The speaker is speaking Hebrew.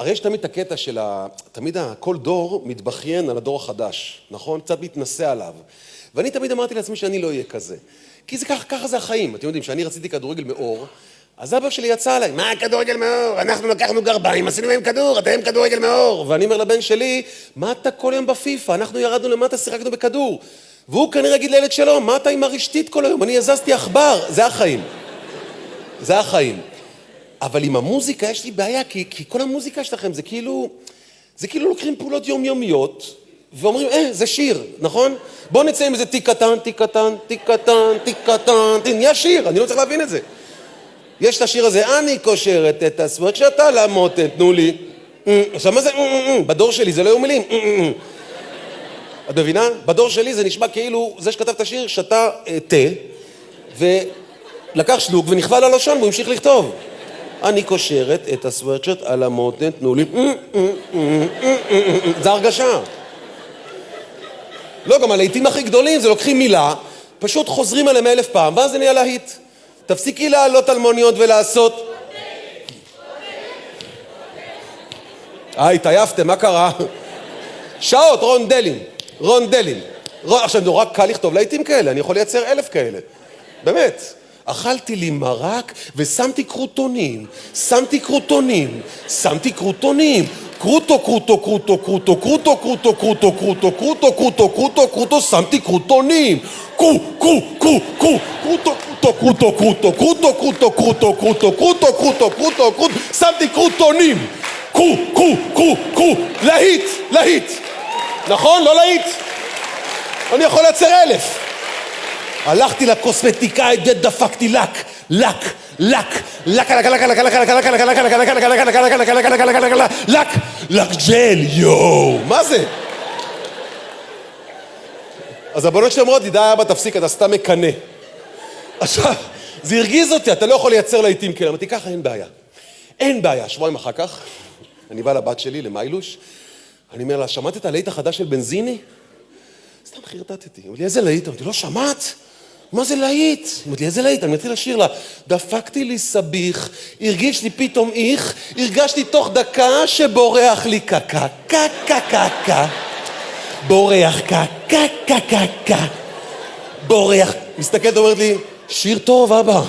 הרי יש תמיד את הקטע של תמיד כל דור מתבכיין על הדור החדש, נכון? קצת מתנסה עליו. ואני תמיד אמרתי לעצמי שאני לא אהיה כזה. כי ככה זה החיים. אתם יודעים, שאני רציתי כדורגל מאור, אז אבא שלי יצא עליי, מה כדורגל מאור? אנחנו לקחנו גרביים, עשינו מהם כדור, אתם כדורגל מאור. ואני אומר לבן שלי, מה אתה כל יום בפיפה? אנחנו ירדנו למטה, שיחקנו בכדור. והוא כנראה יגיד לילד שלו, מה אתה עם הרשתית כל היום? אני הזזתי עכבר. זה החיים. זה החיים. אבל עם המוזיקה יש לי בעיה, כי כל המוזיקה שלכם זה כאילו לוקחים פעולות יומיומיות, ואומרים, זה שיר, נכון? בואו נצא עם איזה תיק קטן, תיק קטן, תיק קטן, תיק קטן, נהיה שיר, אני לא צריך להבין את זה. יש את השיר הזה, אני קושרת את הסוואט שאתה למותן, תנו לי. עכשיו מה זה? בדור שלי זה לא היו מילים. את מבינה? בדור שלי זה נשמע כאילו, זה שכתב את השיר, שתה תה, ולקח שלוק ונכווה על הלשון, והוא המשיך לכתוב. אני קושרת את הסוואטשט על המותן, תנו לי. זה הרגשה. לא, גם הלהיטים הכי גדולים, זה לוקחים מילה, פשוט חוזרים עליהם 1000 פעם, ואז זה נהיה להיט. תפסיקי לעלות על מוניות ולעשות... התעייפתם, מה קרה? שעות, רונדלים. עכשיו, נורא קל לכתוב להיטים כאלה, אני יכול לייצר 1000 כאלה. באמת. אכלתי לי מרק ושמתי קרוטונים, שמתי קרוטונים, שמתי קרוטונים, שמתי קרוטונים, להיט, נכון? לא להיט? אני יכול לייצר 1000. הלכתי לקוסמטיקאית ודפקתי לק ג'ל, יואו, מה זה? אז הבנות שלי אומרות לי, די אבא תפסיק, אתה סתם מקנה. עכשיו, זה הרגיז אותי, אתה לא יכול לייצר להיטים כאלה, אמרתי ככה, אין בעיה, שבועיים אחר כך, אני בא לבת שלי, למיילוש, אני אומר לה, שמעת את הלהיט החדש של בנזיני? סתם חרטטתי, אמרתי לי, איזה להיט? אמרתי, לא שמעת? מה זה להיט? אמרתי לי, איזה להיט? אני מתחיל לשיר לה, דפקתי לי סביך, הרגיש לי פתאום איך, הרגשתי תוך דקה שבורח לי קקה, קקה, בורח קקה, בורח. מסתכלת, אומרת לי, שיר טוב, אבא.